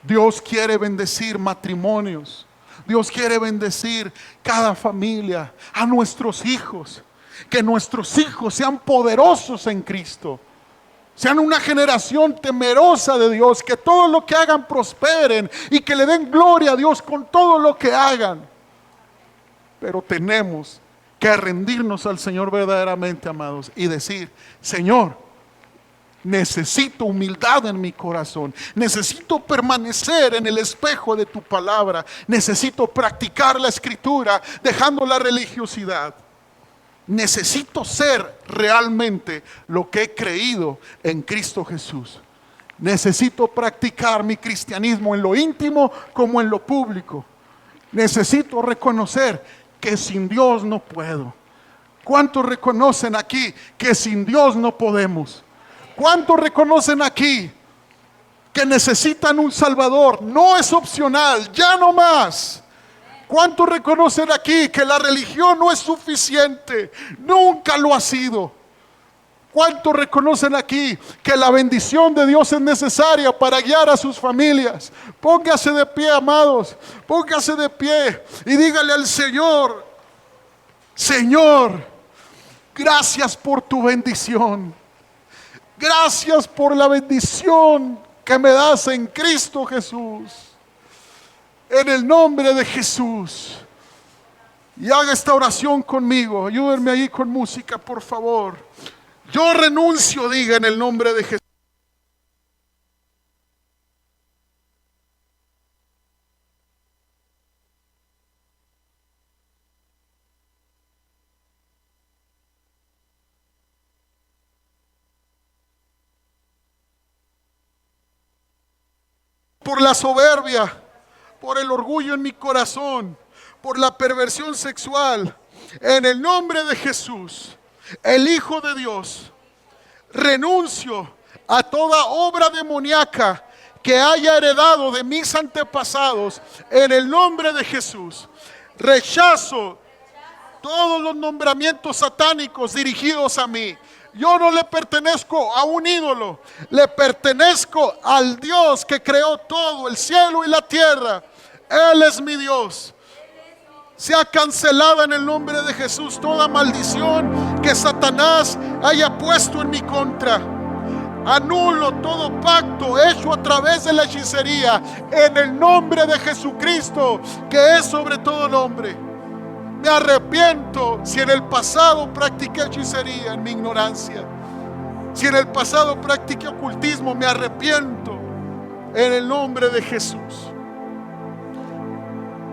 Dios quiere bendecir matrimonios. Dios quiere bendecir cada familia, a nuestros hijos. Que nuestros hijos sean poderosos en Cristo. Sean una generación temerosa de Dios, que todo lo que hagan prosperen y que le den gloria a Dios con todo lo que hagan. Pero tenemos que rendirnos al Señor verdaderamente, amados, y decir, Señor, necesito humildad en mi corazón, necesito permanecer en el espejo de tu palabra, necesito practicar la escritura dejando la religiosidad. Necesito ser realmente lo que he creído en Cristo Jesús. Necesito practicar mi cristianismo en lo íntimo como en lo público. Necesito reconocer que sin Dios no puedo. ¿Cuántos reconocen aquí que sin Dios no podemos? ¿Cuántos reconocen aquí que necesitan un Salvador? No es opcional, ya no más. ¿Cuántos reconocen aquí que la religión no es suficiente? Nunca lo ha sido. ¿Cuántos reconocen aquí que la bendición de Dios es necesaria para guiar a sus familias? Póngase de pie, amados, póngase de pie y dígale al Señor, Señor, gracias por tu bendición. Gracias por la bendición que me das en Cristo Jesús. En el nombre de Jesús, y haga esta oración conmigo. Ayúdenme ahí con música, por favor. Yo renuncio, diga en el nombre de Jesús. Por la soberbia, por el orgullo en mi corazón, por la perversión sexual, en el nombre de Jesús, el Hijo de Dios, renuncio a toda obra demoníaca que haya heredado de mis antepasados, en el nombre de Jesús. Rechazo todos los nombramientos satánicos dirigidos a mí. Yo no le pertenezco a un ídolo, le pertenezco al Dios que creó todo, el cielo y la tierra. Él es mi Dios. Sea cancelada en el nombre de Jesús toda maldición que Satanás haya puesto en mi contra. Anulo todo pacto hecho a través de la hechicería en el nombre de Jesucristo, que es sobre todo nombre. Me arrepiento si en el pasado practiqué hechicería en mi ignorancia. Si en el pasado practiqué ocultismo, me arrepiento en el nombre de Jesús.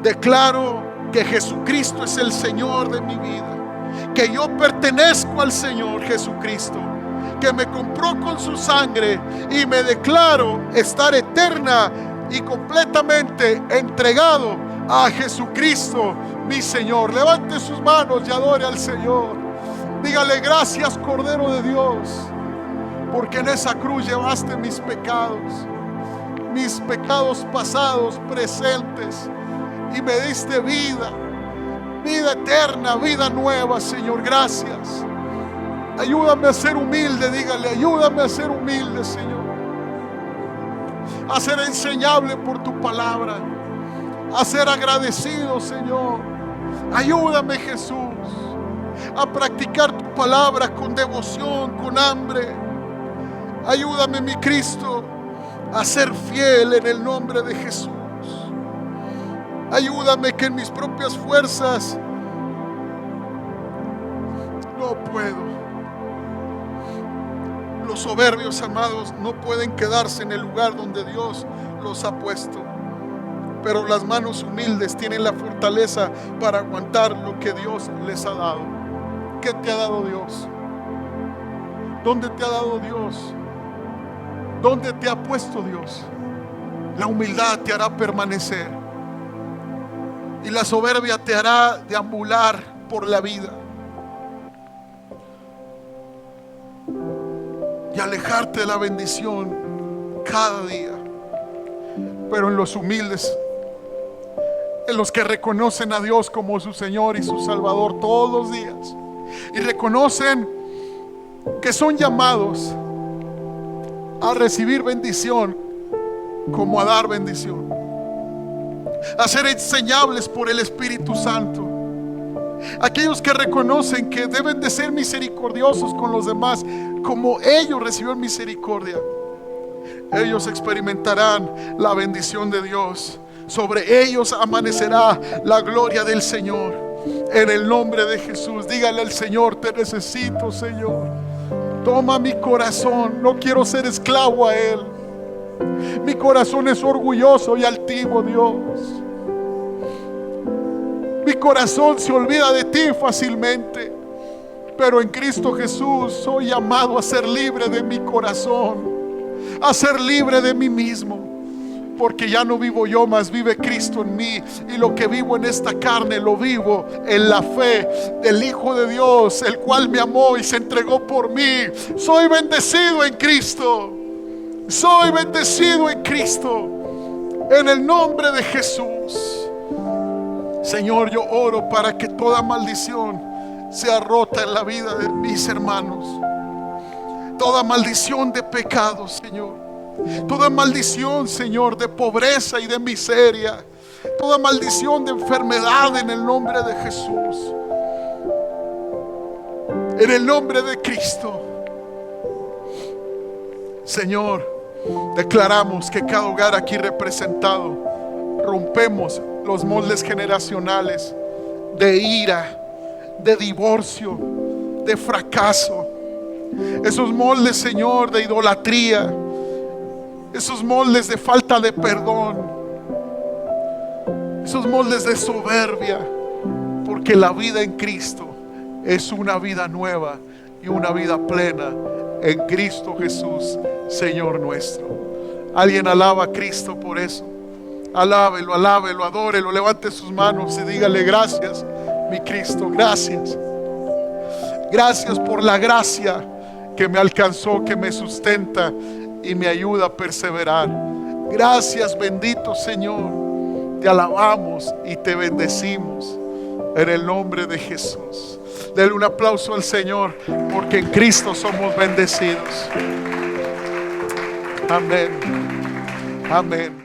Declaro que Jesucristo es el Señor de mi vida, que yo pertenezco al Señor Jesucristo, que me compró con su sangre y me declaro estar eterna y completamente entregado a Jesucristo, mi Señor. Levante sus manos y adore al Señor. Dígale: gracias, Cordero de Dios, porque en esa cruz llevaste mis pecados pasados, presentes, y me diste vida eterna, vida nueva, Señor. Gracias. Ayúdame a ser humilde, dígale: ayúdame a ser humilde, Señor, a ser enseñable por tu palabra, a ser agradecido, Señor. Ayúdame, Jesús, a practicar tu palabra con devoción, con hambre. Ayúdame, mi Cristo, a ser fiel en el nombre de Jesús. Ayúdame, que en mis propias fuerzas no puedo. Los soberbios, amados, no pueden quedarse en el lugar donde Dios los ha puesto. Pero las manos humildes tienen la fortaleza para aguantar lo que Dios les ha dado. ¿Qué te ha dado Dios? ¿Dónde te ha dado Dios? ¿Dónde te ha puesto Dios? La humildad te hará permanecer, y la soberbia te hará deambular por la vida y alejarte de la bendición cada día. Pero en los humildes, en los que reconocen a Dios como su Señor y su Salvador todos los días, y reconocen que son llamados a recibir bendición como a dar bendición, a ser enseñables por el Espíritu Santo. Aquellos que reconocen que deben de ser misericordiosos con los demás como ellos recibieron misericordia, ellos experimentarán la bendición de Dios. Sobre ellos amanecerá la gloria del Señor. En el nombre de Jesús, dígale al Señor: te necesito, Señor. Toma mi corazón, no quiero ser esclavo a él. Mi corazón es orgulloso y altivo, Dios. Mi corazón se olvida de ti fácilmente, pero en Cristo Jesús soy llamado a ser libre de mi corazón, a ser libre de mí mismo, porque ya no vivo yo, mas vive Cristo en mí. Y lo que vivo en esta carne lo vivo en la fe del Hijo de Dios, el cual me amó y se entregó por mí. Soy bendecido en Cristo. Soy bendecido en Cristo, en el nombre de Jesús. Señor, yo oro para que toda maldición sea rota en la vida de mis hermanos. Toda maldición de pecado, Señor. Toda maldición, Señor, de pobreza y de miseria. Toda maldición de enfermedad, en el nombre de Jesús. En el nombre de Cristo. Señor, declaramos que cada hogar aquí representado, rompemos los moldes generacionales de ira, de divorcio, de fracaso. Esos moldes, Señor, de idolatría, esos moldes de falta de perdón, esos moldes de soberbia, porque la vida en Cristo es una vida nueva y una vida plena en Cristo Jesús, Señor nuestro. Alguien alaba a Cristo por eso. Alábelo, alábelo, adórelo, levante sus manos y dígale: gracias, mi Cristo, gracias. Gracias por la gracia que me alcanzó, que me sustenta y me ayuda a perseverar. Gracias, bendito Señor. Te alabamos y te bendecimos en el nombre de Jesús. Denle un aplauso al Señor, porque en Cristo somos bendecidos. Amén. Amén.